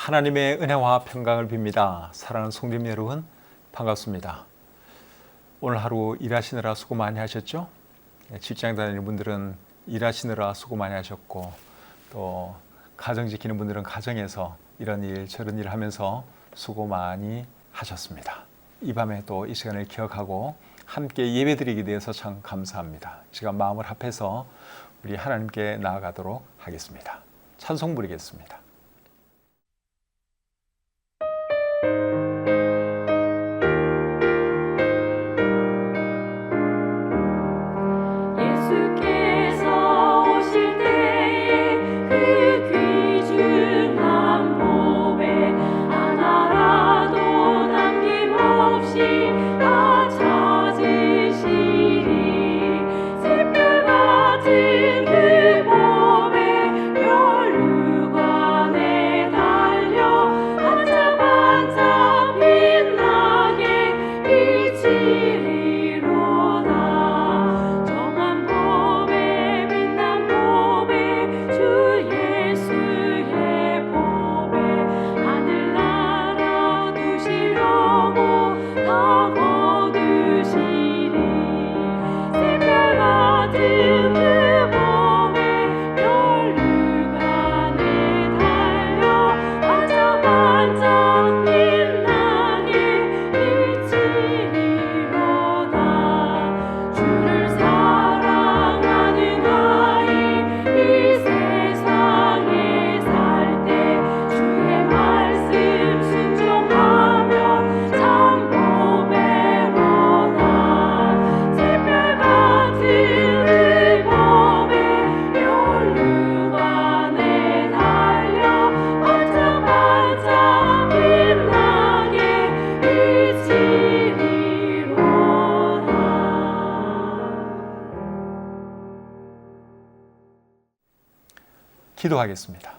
하나님의 은혜와 평강을 빕니다. 사랑하는 성도님 여러분, 반갑습니다. 오늘 하루 일하시느라 수고 많이 하셨죠? 직장 다니는 분들은 일하시느라 수고 많이 하셨고, 또 가정 지키는 분들은 가정에서 이런 일 저런 일 하면서 수고 많이 하셨습니다. 이 밤에 또 이 시간을 기억하고 함께 예배드리게 되어서 참 감사합니다. 이 시간 마음을 합해서 우리 하나님께 나아가도록 하겠습니다. 찬송 부르겠습니다. 기도하겠습니다.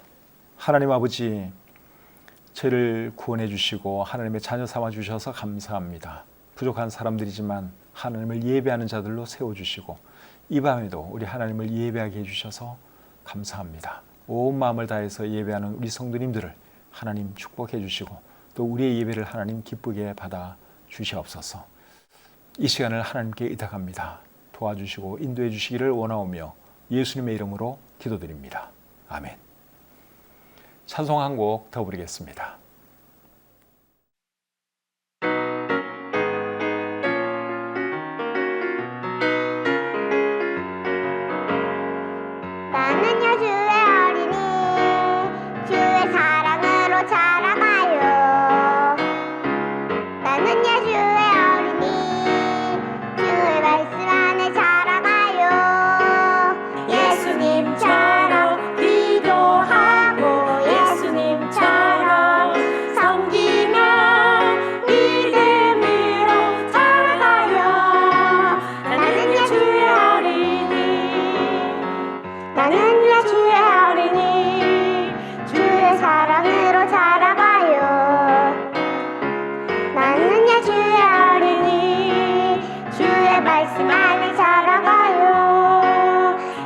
하나님 아버지, 저를 구원해 주시고 하나님의 자녀 삼아 주셔서 감사합니다. 부족한 사람들이지만 하나님을 예배하는 자들로 세워주시고 이 밤에도 우리 하나님을 예배하게 해주셔서 감사합니다. 온 마음을 다해서 예배하는 우리 성도님들을 하나님 축복해 주시고 또 우리의 예배를 하나님 기쁘게 받아 주시옵소서. 이 시간을 하나님께 의탁합니다. 도와주시고 인도해 주시기를 원하오며 예수님의 이름으로 기도드립니다. 아멘. 찬송 한 곡 더 부르겠습니다. 나는요 주의 어린이 주의 사랑으로 자라가요. 나는요 주의 어린이 주의 말씀 안에 자라가요. 예수님처럼 기도하고 예수님처럼 섬기며 믿음으로 자라가요. 나는요 주의 어린이 나는요 주의 어린이 주의 사랑으로 자라가요. 나는요 주의 어린이 주의 말씀 안에 자라가요.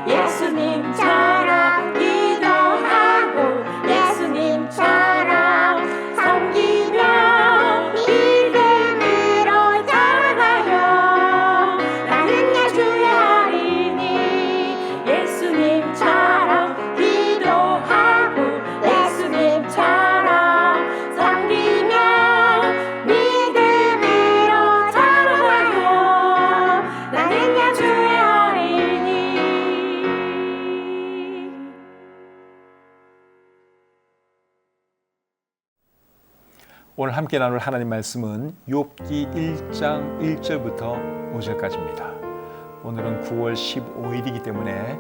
예수님처럼 기도하고 예수님처럼 섬기며 믿음으로 자라가요. 나는요 주의 어린이 예수님처럼 기도하고 예수님처럼 섬기며 믿음으로 자라가요. 나는요 주의 어린이. 오늘 함께 나눌 하나님 말씀은 욥기 1장 1절부터 5절까지입니다. 오늘은 9월 15일이기 때문에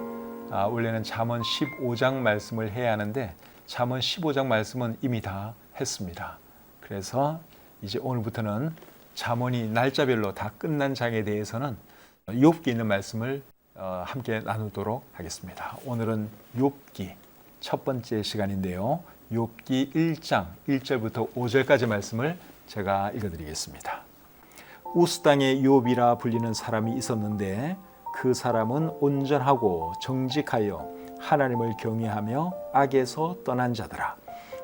원래는 잠언 15장 말씀을 해야 하는데 잠언 15장 말씀은 이미 다 했습니다. 그래서 이제 오늘부터는 잠언이 날짜별로 다 끝난 장에 대해서는 욥기에 있는 말씀을 함께 나누도록 하겠습니다. 오늘은 욥기 첫 번째 시간인데요. 욥기 1장 1절부터 5절까지 말씀을 제가 읽어드리겠습니다. 우스 땅에 욥이라 불리는 사람이 있었는데 그 사람은 온전하고 정직하여 하나님을 경외하며 악에서 떠난 자더라.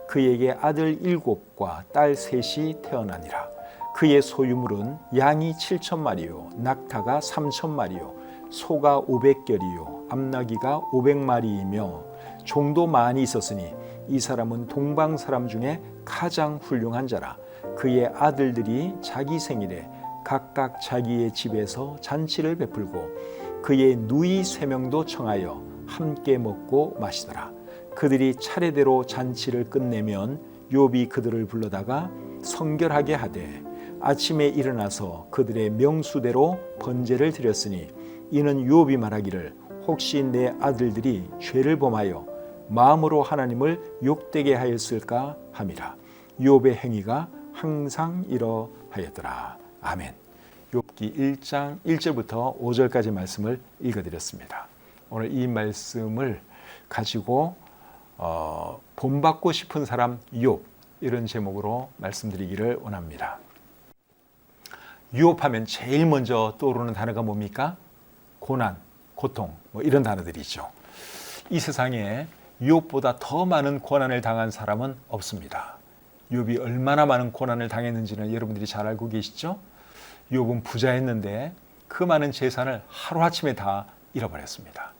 그에게 아들 7과 딸 3이 태어나니라. 그의 소유물은 양이 7,000마리요 낙타가 3,000마리요 소가 500결이요 암나귀가 500마리이며 종도 많이 있었으니 이 사람은 동방 사람 중에 가장 훌륭한 자라. 그의 아들들이 자기 생일에 각각 자기의 집에서 잔치를 베풀고 그의 누이 3명도 청하여 함께 먹고 마시더라. 그들이 차례대로 잔치를 끝내면 욥이 그들을 불러다가 성결하게 하되 아침에 일어나서 그들의 명수대로 번제를 드렸으니 이는 욥이 말하기를 혹시 내 아들들이 죄를 범하여 마음으로 하나님을 욕되게 하였을까 함이라. 욥의 행위가 항상 이러하였더라. 아멘. 욥기 1장 1절부터 5절까지 말씀을 읽어드렸습니다. 오늘 이 말씀을 가지고 본받고 싶은 사람 욥, 이런 제목으로 말씀드리기를 원합니다. 유업하면 제일 먼저 떠오르는 단어가 뭡니까? 고난, 고통, 이런 단어들이죠. 이 세상에 유업보다 더 많은 고난을 당한 사람은 없습니다. 유업이 얼마나 많은 고난을 당했는지는 여러분들이 잘 알고 계시죠? 유업은 부자였는데 그 많은 재산을 하루아침에 다 잃어버렸습니다.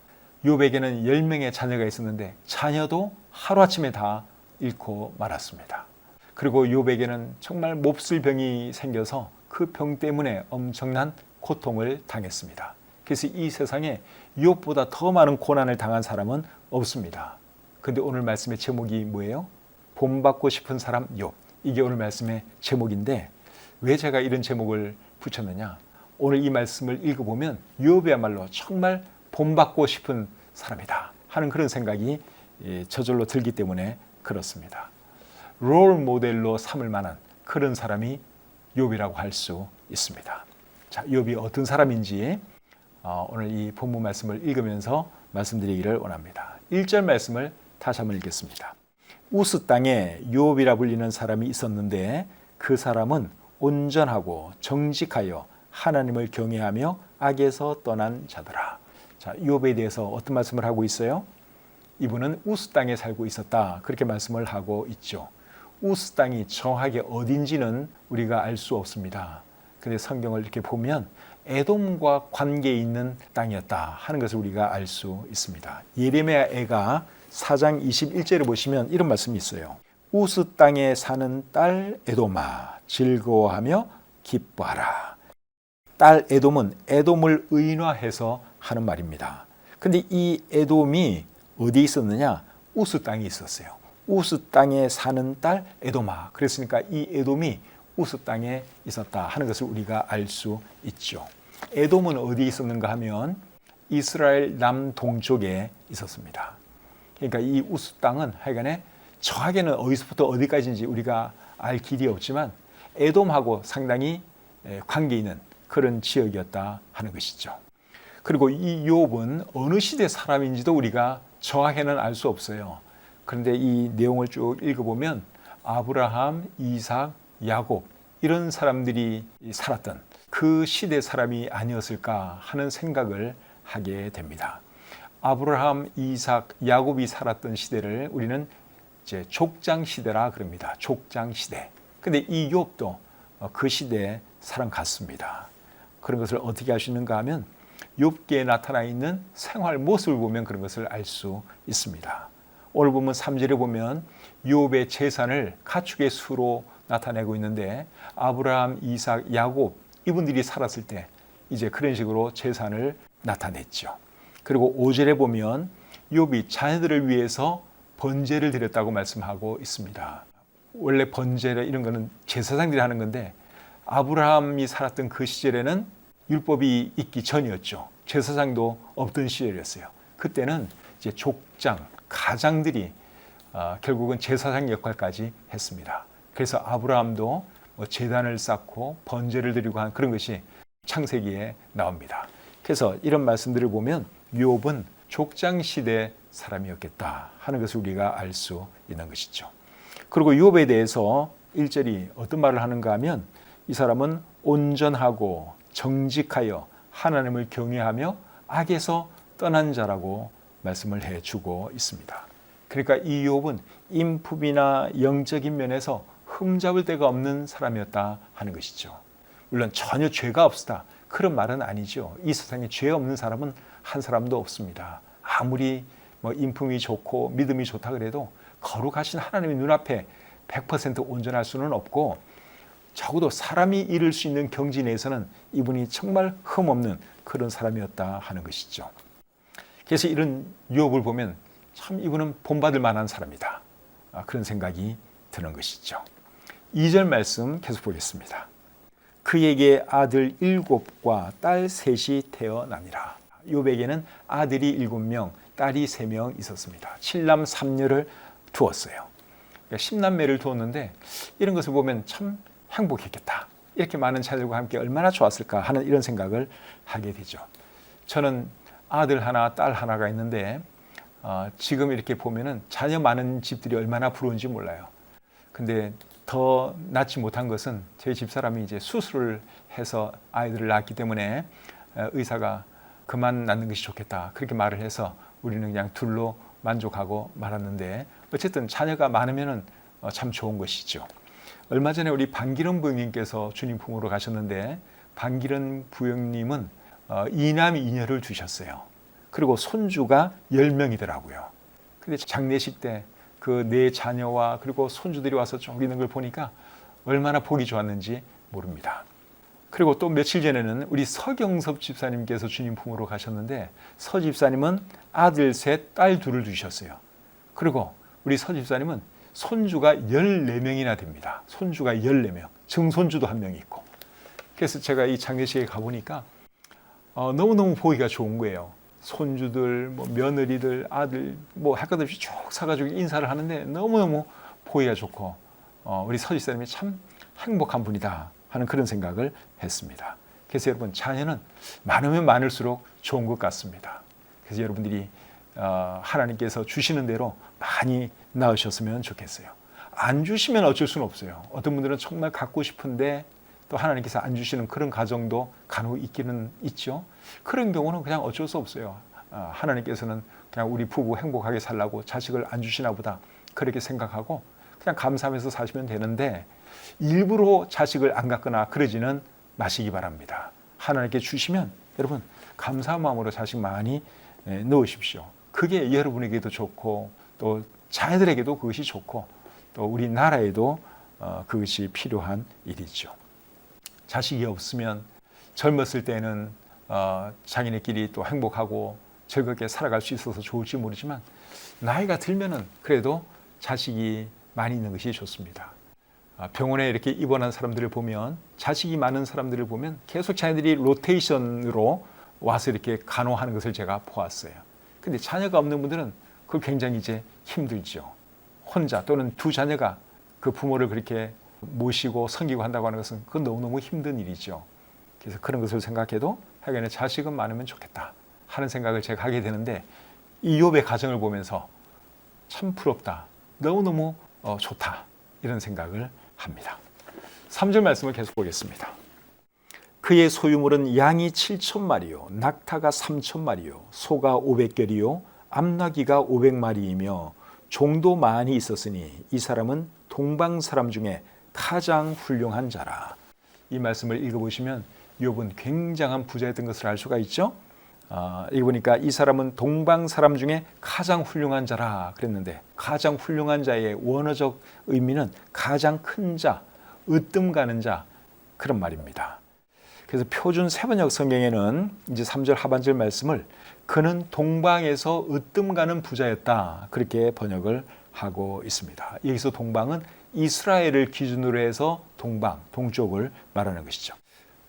유업에게는 10명의 자녀가 있었는데 자녀도 하루아침에 다 잃고 말았습니다. 그리고 유업에게는 정말 몹쓸 병이 생겨서 그 병 때문에 엄청난 고통을 당했습니다. 그래서 이 세상에 유업보다 더 많은 고난을 당한 사람은 없습니다. 그런데 오늘 말씀의 제목이 뭐예요? 본받고 싶은 사람 욥. 이게 오늘 말씀의 제목인데 왜 제가 이런 제목을 붙였느냐? 오늘 이 말씀을 읽어보면 욥이야말로 정말 본받고 싶은 사람이다 하는 그런 생각이 저절로 들기 때문에 그렇습니다. 롤 모델로 삼을 만한 그런 사람이 욥이라고 할 수 있습니다. 자, 욥이 어떤 사람인지 오늘 이 본문 말씀을 읽으면서 말씀드리기를 원합니다. 1절 말씀을 다시 한번 읽겠습니다. 우스 땅에 욥이라 불리는 사람이 있었는데 그 사람은 온전하고 정직하여 하나님을 경외하며 악에서 떠난 자더라. 자, 욥에 대해서 어떤 말씀을 하고 있어요? 이분은 우스 땅에 살고 있었다. 그렇게 말씀을 하고 있죠. 우스 땅이 정확하게 어딘지는 우리가 알 수 없습니다. 그런데 성경을 이렇게 보면 에돔과 관계 있는 땅이었다 하는 것을 우리가 알 수 있습니다. 예레미야가 4장 21절을 보시면 이런 말씀이 있어요. 우스 땅에 사는 딸 에돔아 즐거워하며 기뻐하라. 딸 에돔은 에돔을 의인화해서 하는 말입니다. 근데 이 에돔이 어디에 있었느냐? 우스 땅에 있었어요. 우스 땅에 사는 딸 에돔아. 그랬으니까 이 에돔이 우스 땅에 있었다 하는 것을 우리가 알 수 있죠. 에돔은 어디에 있었는가 하면 이스라엘 남동쪽에 있었습니다. 그러니까 이 우스 땅은 하여간에 정확하게는 어디서부터 어디까지인지 우리가 알 길이 없지만 에돔하고 상당히 관계 있는 그런 지역이었다 하는 것이죠. 그리고 이 욥은 어느 시대 사람인지도 우리가 정확히는 알 수 없어요. 그런데 이 내용을 쭉 읽어보면 아브라함, 이삭, 야곱 이런 사람들이 살았던 그 시대 사람이 아니었을까 하는 생각을 하게 됩니다. 아브라함, 이삭, 야곱이 살았던 시대를 우리는 이제 족장 시대라 그럽니다. 족장 시대. 근데 이 욥도 그 시대의 사람 같습니다. 그런 것을 어떻게 알 수 있는가 하면 욥기에 나타나 있는 생활 모습을 보면 그런 것을 알 수 있습니다. 오늘 보면 3절에 보면 욥의 재산을 가축의 수로 나타내고 있는데 아브라함, 이삭, 야곱 이분들이 살았을 때 이제 그런 식으로 재산을 나타냈죠. 그리고 5절에 보면 욥이 자녀들을 위해서 번제를 드렸다고 말씀하고 있습니다. 원래 번제라 이런 거는 제사장들이 하는 건데 아브라함이 살았던 그 시절에는 율법이 있기 전이었죠. 제사장도 없던 시절이었어요. 그때는 이제 족장, 가장들이 결국은 제사장 역할까지 했습니다. 그래서 아브라함도 제단을 쌓고 번제를 드리고 한 그런 것이 창세기에 나옵니다. 그래서 이런 말씀들을 보면 욥은 족장 시대 사람이었겠다 하는 것을 우리가 알 수 있는 것이죠. 그리고 욥에 대해서 1절이 어떤 말을 하는가 하면 이 사람은 온전하고 정직하여 하나님을 경외하며 악에서 떠난 자라고 말씀을 해주고 있습니다. 그러니까 이 욥은 인품이나 영적인 면에서 흠잡을 데가 없는 사람이었다 하는 것이죠. 물론 전혀 죄가 없다 그런 말은 아니죠. 이 세상에 죄 없는 사람은 한 사람도 없습니다. 아무리 인품이 좋고 믿음이 좋다 그래도 거룩하신 하나님의 눈앞에 100% 온전할 수는 없고, 적어도 사람이 이룰 수 있는 경지 내에서는 이분이 정말 흠없는 그런 사람이었다 하는 것이죠. 그래서 이런 욥을 보면 참 이분은 본받을 만한 사람이다, 그런 생각이 드는 것이죠. 2절 말씀 계속 보겠습니다. 그에게 아들 7과 딸 3이 태어나니라. 욥에게는 아들이 7명, 딸이 3명 있었습니다. 7남 3녀를 두었어요. 10남매를 두었는데 이런 것을 보면 참 행복했겠다. 이렇게 많은 자녀들과 함께 얼마나 좋았을까 하는 이런 생각을 하게 되죠. 저는 아들 하나, 딸 하나가 있는데 지금 이렇게 보면은 자녀 많은 집들이 얼마나 부러운지 몰라요. 근데 더 낳지 못한 것은 저희 집사람이 이제 수술을 해서 아이들을 낳았기 때문에 의사가 그만 낳는 것이 좋겠다 그렇게 말을 해서 우리는 그냥 둘로 만족하고 말았는데, 어쨌든 자녀가 많으면은 참 좋은 것이죠. 얼마 전에 우리 반기른 부형님께서 주님 품으로 가셨는데, 반기른 부형님은 2남 2녀를 두셨어요. 그리고 손주가 10명이더라고요. 근데 장례식 때 그 네 자녀와 그리고 손주들이 와서 쭉 있는 걸 보니까 얼마나 보기 좋았는지 모릅니다. 그리고 또 며칠 전에는 우리 서경섭 집사님께서 주님 품으로 가셨는데, 서 집사님은 아들 3, 딸 2를 두셨어요. 그리고 우리 서 집사님은 손주가 14명이나 됩니다. 손주가 14명, 증손주도 1명 있고. 그래서 제가 이 장례식에 가보니까 너무너무 보기가 좋은 거예요. 손주들, 며느리들, 아들 할 것 없이 쭉 사가지고 인사를 하는데 너무너무 보기가 좋고, 우리 서 집사님이 참 행복한 분이다 하는 그런 생각을 했습니다. 그래서 여러분, 자녀는 많으면 많을수록 좋은 것 같습니다. 그래서 여러분들이 하나님께서 주시는 대로 많이 낳으셨으면 좋겠어요. 안 주시면 어쩔 수는 없어요. 어떤 분들은 정말 갖고 싶은데 또 하나님께서 안 주시는 그런 가정도 간혹 있기는 있죠. 그런 경우는 그냥 어쩔 수 없어요. 하나님께서는 그냥 우리 부부 행복하게 살라고 자식을 안 주시나 보다 그렇게 생각하고 그냥 감사하면서 사시면 되는데, 일부러 자식을 안 갖거나 그러지는 마시기 바랍니다. 하나님께 주시면 여러분 감사한 마음으로 자식 많이 넣으십시오. 그게 여러분에게도 좋고 또 자녀들에게도 그것이 좋고 또 우리나라에도 그것이 필요한 일이죠. 자식이 없으면 젊었을 때는 자기네끼리 또 행복하고 즐겁게 살아갈 수 있어서 좋을지 모르지만, 나이가 들면은 그래도 자식이 많이 있는 것이 좋습니다. 병원에 이렇게 입원한 사람들을 보면, 자식이 많은 사람들을 보면 계속 자녀들이 로테이션으로 와서 이렇게 간호하는 것을 제가 보았어요. 근데 자녀가 없는 분들은 그거 굉장히 이제 힘들죠. 혼자 또는 2 자녀가 그 부모를 그렇게 모시고 섬기고 한다고 하는 것은 그건 너무너무 힘든 일이죠. 그래서 그런 것을 생각해도 하여간에 자식은 많으면 좋겠다 하는 생각을 제가 하게 되는데, 이 욥의 가정을 보면서 참 부럽다, 너무너무 좋다 이런 생각을 합니다. 3절 말씀을 계속 보겠습니다. 그의 소유물은 양이 7,000마리요 낙타가 3,000마리요 소가 500결이요 암나귀가 500마리이며 종도 많이 있었으니 이 사람은 동방 사람 중에 가장 훌륭한 자라. 이 말씀을 읽어보시면 욥은 굉장한 부자였던 것을 알 수가 있죠. 읽어보니까 이 사람은 동방 사람 중에 가장 훌륭한 자라 그랬는데, 가장 훌륭한 자의 원어적 의미는 가장 큰 자, 으뜸 가는 자, 그런 말입니다. 그래서 표준 세번역 성경에는 이제 3절 하반절 말씀을 그는 동방에서 으뜸 가는 부자였다 그렇게 번역을 하고 있습니다. 여기서 동방은 이스라엘을 기준으로 해서 동방, 동쪽을 말하는 것이죠.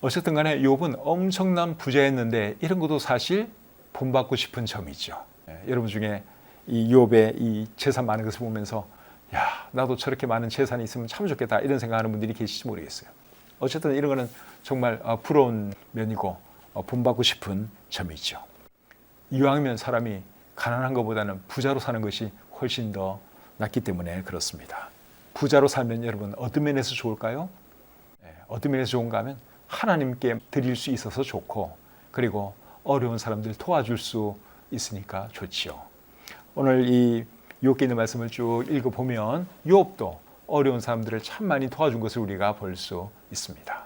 어쨌든 간에 욥은 엄청난 부자였는데 이런 것도 사실 본받고 싶은 점이죠. 여러분 중에 이 욥의 이 재산 많은 것을 보면서 야, 나도 저렇게 많은 재산이 있으면 참 좋겠다 이런 생각하는 분들이 계실지 모르겠어요. 어쨌든 이런 거는 정말 부러운 면이고 본받고 싶은 점이죠. 이왕이면 사람이 가난한 것보다는 부자로 사는 것이 훨씬 더 낫기 때문에 그렇습니다. 부자로 살면 여러분 어떤 면에서 좋을까요? 어떤 면에서 좋은가 하면 하나님께 드릴 수 있어서 좋고, 그리고 어려운 사람들 도와줄 수 있으니까 좋지요. 오늘 이 욥기에 있는 말씀을 쭉 읽어보면 욥도 어려운 사람들을 참 많이 도와준 것을 우리가 볼 수 있습니다.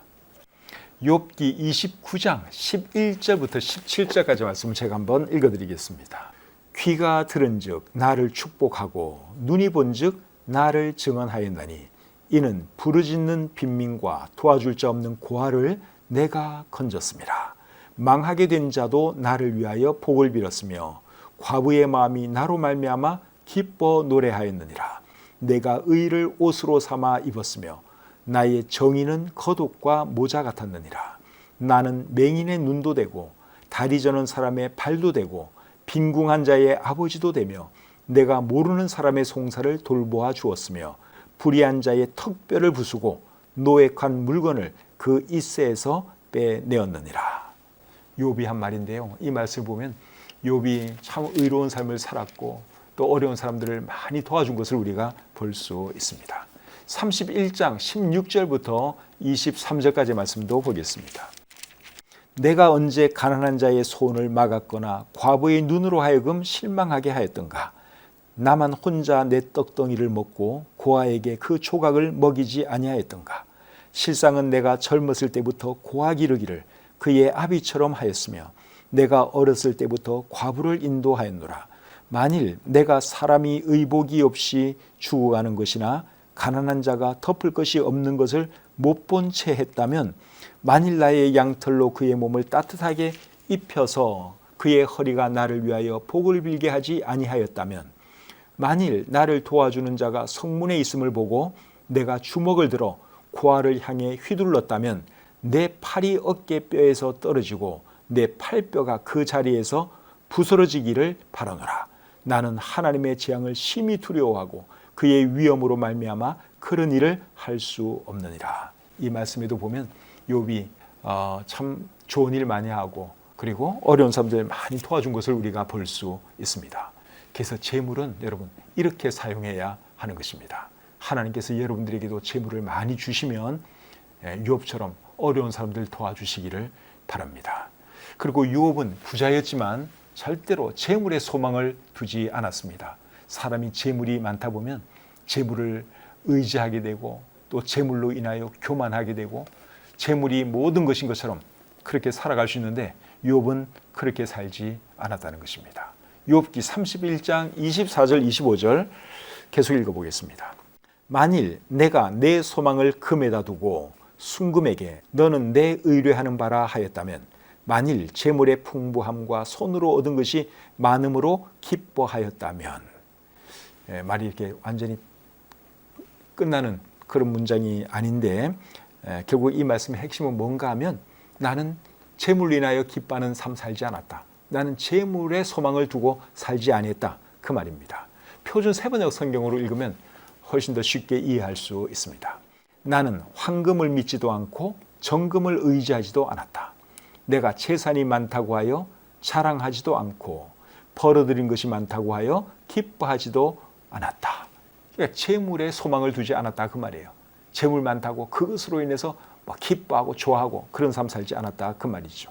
욥기 29장 11절부터 17절까지 말씀을 제가 한번 읽어드리겠습니다. 귀가 들은즉 나를 축복하고 눈이 본즉 나를 증언하였나니 이는 부르짖는 빈민과 도와줄 자 없는 고아를 내가 건졌습니다. 망하게 된 자도 나를 위하여 복을 빌었으며 과부의 마음이 나로 말미암아 기뻐 노래하였느니라. 내가 의를 옷으로 삼아 입었으며 나의 정의는 겉옷과 모자 같았느니라. 나는 맹인의 눈도 되고 다리 저는 사람의 발도 되고 빈궁한 자의 아버지도 되며 내가 모르는 사람의 송사를 돌보아 주었으며 불의한 자의 턱뼈를 부수고 노획한 물건을 그 이새에서 빼내었느니라. 욥이 한 말인데요. 이 말씀을 보면 욥이 참 의로운 삶을 살았고 또 어려운 사람들을 많이 도와준 것을 우리가 볼 수 있습니다. 31장 16절부터 23절까지 말씀도 보겠습니다. 내가 언제 가난한 자의 소원을 막았거나 과부의 눈으로 하여금 실망하게 하였던가. 나만 혼자 내 떡덩이를 먹고 고아에게 그 조각을 먹이지 아니하였던가. 실상은 내가 젊었을 때부터 고아 기르기를 그의 아비처럼 하였으며 내가 어렸을 때부터 과부를 인도하였노라. 만일 내가 사람이 의복이 없이 죽어가는 것이나 가난한 자가 덮을 것이 없는 것을 못 본 채 했다면 만일 나의 양털로 그의 몸을 따뜻하게 입혀서 그의 허리가 나를 위하여 복을 빌게 하지 아니하였다면 만일 나를 도와주는 자가 성문에 있음을 보고 내가 주먹을 들어 고아를 향해 휘둘렀다면 내 팔이 어깨뼈에서 떨어지고 내 팔뼈가 그 자리에서 부스러지기를 바라노라. 나는 하나님의 재앙을 심히 두려워하고 그의 위엄으로 말미암아 그런 일을 할 수 없느니라. 이 말씀에도 보면 욥이 참 좋은 일 많이 하고 그리고 어려운 사람들 많이 도와준 것을 우리가 볼 수 있습니다. 그래서 재물은 여러분 이렇게 사용해야 하는 것입니다. 하나님께서 여러분들에게도 재물을 많이 주시면 욥처럼 어려운 사람들 도와주시기를 바랍니다. 그리고 욥은 부자였지만 절대로 재물에 소망을 두지 않았습니다. 사람이 재물이 많다 보면 재물을 의지하게 되고 또 재물로 인하여 교만하게 되고 재물이 모든 것인 것처럼 그렇게 살아갈 수 있는데 욥은 그렇게 살지 않았다는 것입니다. 욥기 31장 24절 25절 계속 읽어보겠습니다. 만일 내가 내 소망을 금에다 두고 순금에게 너는 내 의뢰하는 바라 하였다면 만일 재물의 풍부함과 손으로 얻은 것이 많음으로 기뻐하였다면 말이 이렇게 완전히 끝나는 그런 문장이 아닌데 결국 이 말씀의 핵심은 뭔가 하면 나는 재물로 인하여 기뻐하는 삶 살지 않았다. 나는 재물에 소망을 두고 살지 아니했다. 그 말입니다. 표준 세번역 성경으로 읽으면 훨씬 더 쉽게 이해할 수 있습니다. 나는 황금을 믿지도 않고 정금을 의지하지도 않았다. 내가 재산이 많다고 하여 자랑하지도 않고 벌어들인 것이 많다고 하여 기뻐하지도 않았다. 그러니까 재물에 소망을 두지 않았다 그 말이에요. 재물 많다고 그것으로 인해서 막 기뻐하고 좋아하고 그런 삶 살지 않았다 그 말이죠.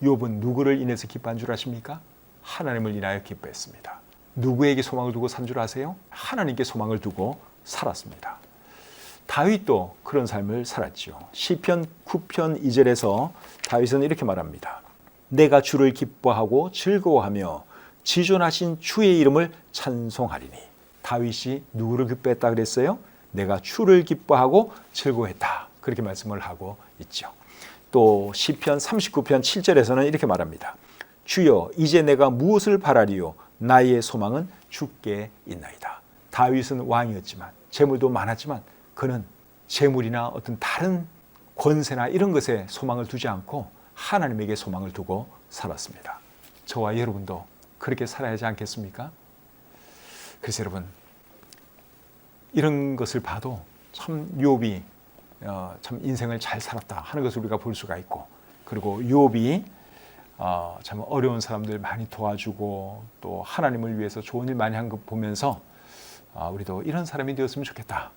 욥은 누구를 인해서 기뻐한 줄 아십니까? 하나님을 인하여 기뻐했습니다. 누구에게 소망을 두고 산 줄 아세요? 하나님께 소망을 두고 살았습니다. 다윗도 그런 삶을 살았죠. 시편 9편 2절에서 다윗은 이렇게 말합니다. 내가 주를 기뻐하고 즐거워하며 지존하신 주의 이름을 찬송하리니. 다윗이 누구를 기뻐했다 그랬어요? 내가 주를 기뻐하고 즐거워했다. 그렇게 말씀을 하고 있죠. 또 시편 39편 7절에서는 이렇게 말합니다. 주여 이제 내가 무엇을 바라리요? 나의 소망은 주께 있나이다. 다윗은 왕이었지만 재물도 많았지만 그는 재물이나 어떤 다른 권세나 이런 것에 소망을 두지 않고 하나님에게 소망을 두고 살았습니다. 저와 여러분도 그렇게 살아야 하지 않겠습니까? 그래서 여러분 이런 것을 봐도 참 욥이 참 인생을 잘 살았다 하는 것을 우리가 볼 수가 있고 그리고 욥이 참 어려운 사람들 많이 도와주고 또 하나님을 위해서 좋은 일 많이 한 것 보면서 우리도 이런 사람이 되었으면 좋겠다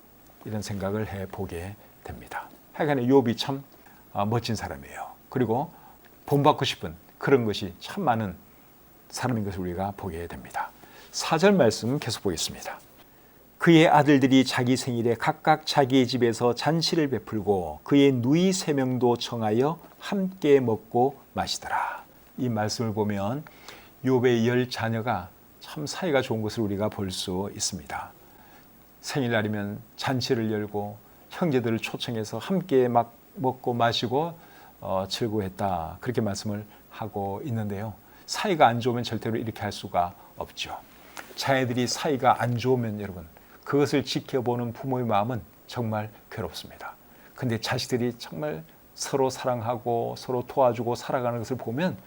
이런 생각을 해보게 됩니다. 하여간에 욥이 참 멋진 사람이에요. 그리고 본받고 싶은 그런 것이 참 많은 사람인 것을 우리가 보게 됩니다. 4절 말씀 계속 보겠습니다. 그의 아들들이 자기 생일에 각각 자기의 집에서 잔치를 베풀고 그의 누이 3명도 청하여 함께 먹고 마시더라. 이 말씀을 보면 욥의 10자녀가 참 사이가 좋은 것을 우리가 볼 수 있습니다. 생일날이면 잔치를 열고 형제들을 초청해서 함께 막 먹고 마시고 즐거워했다. 그렇게 말씀을 하고 있는데요. 사이가 안 좋으면 절대로 이렇게 할 수가 없죠. 자녀들이 사이가 안 좋으면 여러분 그것을 지켜보는 부모의 마음은 정말 괴롭습니다. 근데 자식들이 정말 서로 사랑하고 서로 도와주고 살아가는 것을 보면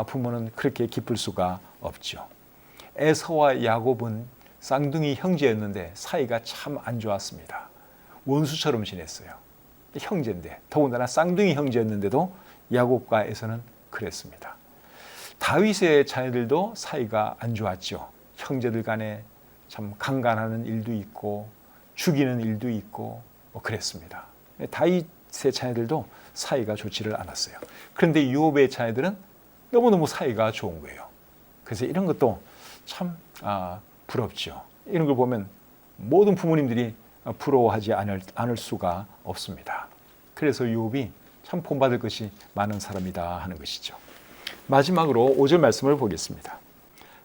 부모는 그렇게 기쁠 수가 없죠. 에서와 야곱은 쌍둥이 형제였는데 사이가 참 안 좋았습니다. 원수처럼 지냈어요. 형제인데 더군다나 쌍둥이 형제였는데도 야곱과 에서는 그랬습니다. 다윗의 자녀들도 사이가 안 좋았죠. 형제들 간에 참 강간하는 일도 있고 죽이는 일도 있고 그랬습니다. 다윗의 자녀들도 사이가 좋지를 않았어요. 그런데 욥의 자녀들은 너무너무 사이가 좋은 거예요. 그래서 이런 것도 참 부럽죠. 이런 걸 보면 모든 부모님들이 부러워하지 않을 수가 없습니다. 그래서 욥이 참 본받을 것이 많은 사람이다 하는 것이죠. 마지막으로 5절 말씀을 보겠습니다.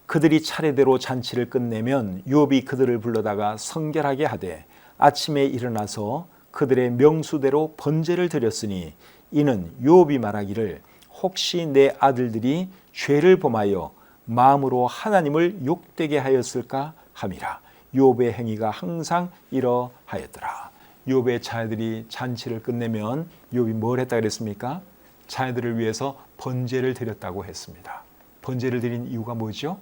그들이 차례대로 잔치를 끝내면 욥이 그들을 불러다가 성결하게 하되 아침에 일어나서 그들의 명수대로 번제를 드렸으니 이는 욥이 말하기를 혹시 내 아들들이 죄를 범하여 마음으로 하나님을 욕되게 하였을까 함이라. 욥의 행위가 항상 이러하였더라. 욥의 자녀들이 잔치를 끝내면 욥이 뭘 했다 그랬습니까? 자녀들을 위해서 번제를 드렸다고 했습니다. 번제를 드린 이유가 뭐죠?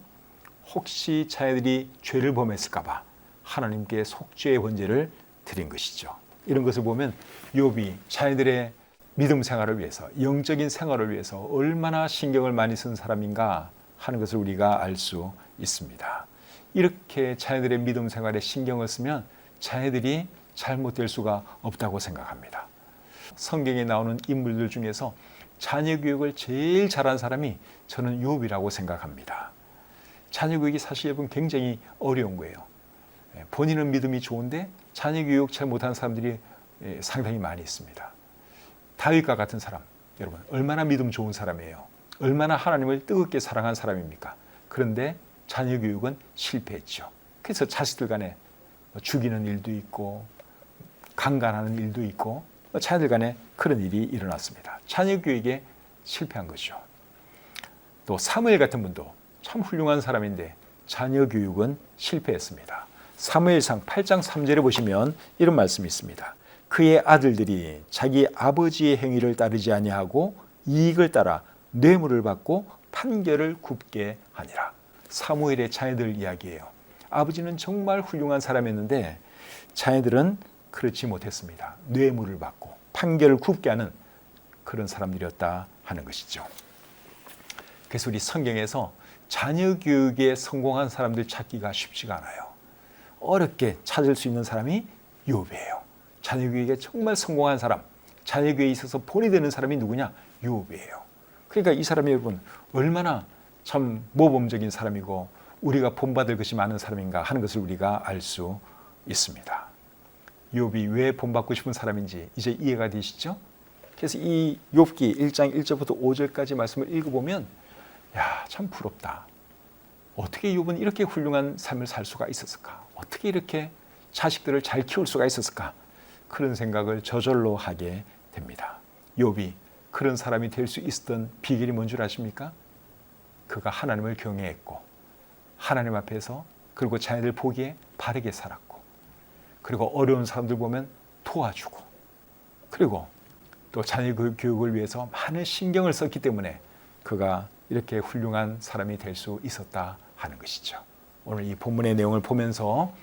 혹시 자녀들이 죄를 범했을까 봐 하나님께 속죄의 번제를 드린 것이죠. 이런 것을 보면 욥이 자녀들의 믿음 생활을 위해서, 영적인 생활을 위해서 얼마나 신경을 많이 쓴 사람인가 하는 것을 우리가 알 수 있습니다. 이렇게 자녀들의 믿음 생활에 신경을 쓰면 자녀들이 잘못될 수가 없다고 생각합니다. 성경에 나오는 인물들 중에서 자녀 교육을 제일 잘한 사람이 저는 욥이라고 생각합니다. 자녀 교육이 사실 여러분 굉장히 어려운 거예요. 본인은 믿음이 좋은데 자녀 교육 잘 못한 사람들이 상당히 많이 있습니다. 다윗과 같은 사람, 여러분 얼마나 믿음 좋은 사람이에요. 얼마나 하나님을 뜨겁게 사랑한 사람입니까? 그런데 자녀 교육은 실패했죠. 그래서 자식들 간에 죽이는 일도 있고 강간하는 일도 있고 자녀들 간에 그런 일이 일어났습니다. 자녀 교육에 실패한 거죠. 또 사무엘 같은 분도 참 훌륭한 사람인데 자녀 교육은 실패했습니다. 사무엘상 8장 3절에 보시면 이런 말씀이 있습니다. 그의 아들들이 자기 아버지의 행위를 따르지 아니하고 이익을 따라 뇌물을 받고 판결을 굽게 하니라. 사무엘의 자녀들 이야기예요. 아버지는 정말 훌륭한 사람이었는데 자녀들은 그렇지 못했습니다. 뇌물을 받고 판결을 굽게 하는 그런 사람들이었다 하는 것이죠. 그래서 우리 성경에서 자녀 교육에 성공한 사람들 찾기가 쉽지가 않아요. 어렵게 찾을 수 있는 사람이 욥이에요. 자녀 교육에 정말 성공한 사람, 자녀 교육에 있어서 본이 되는 사람이 누구냐? 욥이에요. 그러니까 이 사람이 여러분 얼마나 참 모범적인 사람이고 우리가 본받을 것이 많은 사람인가 하는 것을 우리가 알 수 있습니다. 욥이 왜 본받고 싶은 사람인지 이제 이해가 되시죠? 그래서 이 욥기 1장 1절부터 5절까지 말씀을 읽어보면 야, 참 부럽다. 어떻게 욥은 이렇게 훌륭한 삶을 살 수가 있었을까? 어떻게 이렇게 자식들을 잘 키울 수가 있었을까? 그런 생각을 저절로 하게 됩니다. 욥이 그런 사람이 될 수 있었던 비결이 뭔 줄 아십니까? 그가 하나님을 경외했고 하나님 앞에서 그리고 자녀들 보기에 바르게 살았고 그리고 어려운 사람들 보면 도와주고 그리고 또 자녀 교육을 위해서 많은 신경을 썼기 때문에 그가 이렇게 훌륭한 사람이 될 수 있었다 하는 것이죠. 오늘 이 본문의 내용을 보면서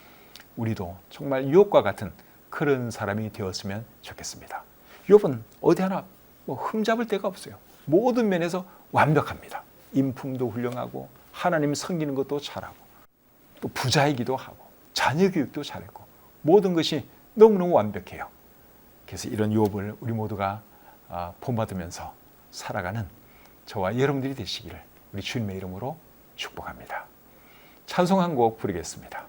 우리도 정말 욥과 같은 그런 사람이 되었으면 좋겠습니다. 욥은 어디 하나 흠잡을 데가 없어요. 모든 면에서 완벽합니다. 인품도 훌륭하고 하나님 섬기는 것도 잘하고 또 부자이기도 하고 자녀 교육도 잘했고 모든 것이 너무너무 완벽해요. 그래서 이런 욥을 우리 모두가 본받으면서 살아가는 저와 여러분들이 되시기를 우리 주님의 이름으로 축복합니다. 찬송 한 곡 부르겠습니다.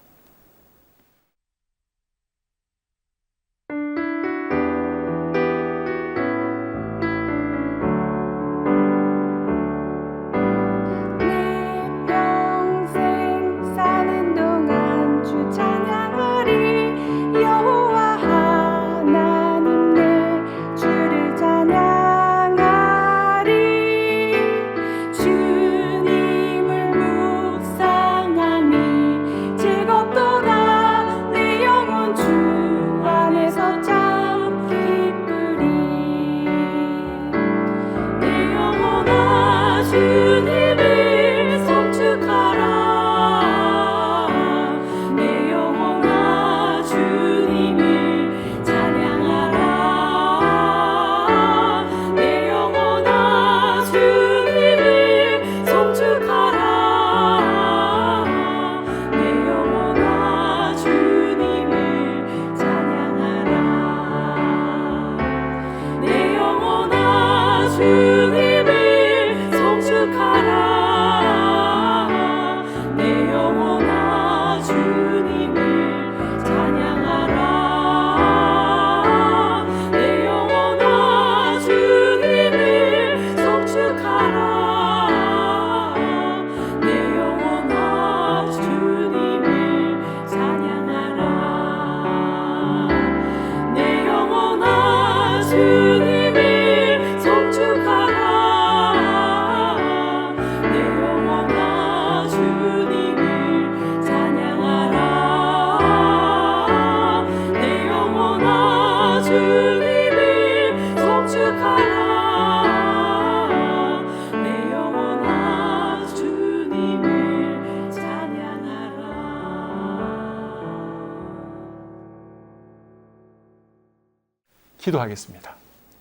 기도하겠습니다.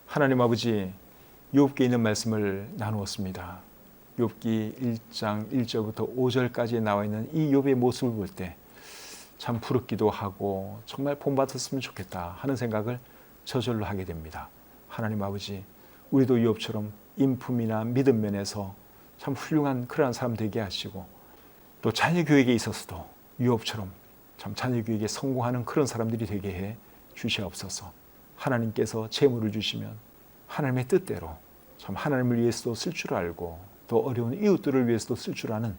하나님 아버지, 욥기에 있는 말씀을 나누었습니다. 욥기 1장 1절부터 5절까지 나와 있는 이 욥의 모습을 볼 때 참 부럽기도 하고 정말 본받았으면 좋겠다 하는 생각을 저절로 하게 됩니다. 하나님 아버지, 우리도 욥처럼 인품이나 믿음 면에서 참 훌륭한 그러한 사람 되게 하시고, 또 자녀 교육에 있어서도 욥처럼 참 자녀 교육에 성공하는 그런 사람들이 되게 해 주시옵소서. 하나님께서 재물을 주시면 하나님의 뜻대로 참 하나님을 위해서도 쓸 줄 알고, 또 어려운 이웃들을 위해서도 쓸 줄 아는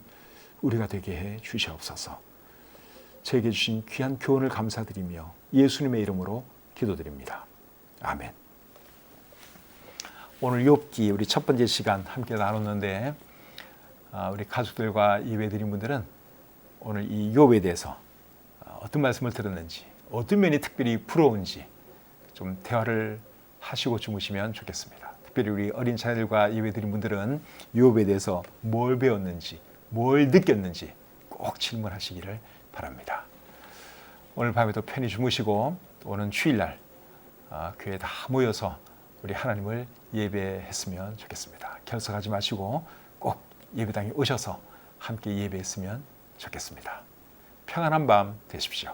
우리가 되게 해 주시옵소서. 제게 주신 귀한 교훈을 감사드리며 예수님의 이름으로 기도드립니다. 아멘. 오늘 욥기 우리 첫 번째 시간 함께 나눴는데, 우리 가족들과 예배드린 분들은 오늘 이 욥에 대해서 어떤 말씀을 들었는지, 어떤 면이 특별히 부러운지 좀 대화를 하시고 주무시면 좋겠습니다. 특별히 우리 어린 자녀들과 예배드린 분들은 욥에 대해서 뭘 배웠는지, 뭘 느꼈는지 꼭 질문하시기를 바랍니다. 오늘 밤에도 편히 주무시고, 오는 주일날 교회에 다 모여서 우리 하나님을 예배했으면 좋겠습니다. 결석하지 마시고 꼭 예배당에 오셔서 함께 예배했으면 좋겠습니다. 평안한 밤 되십시오.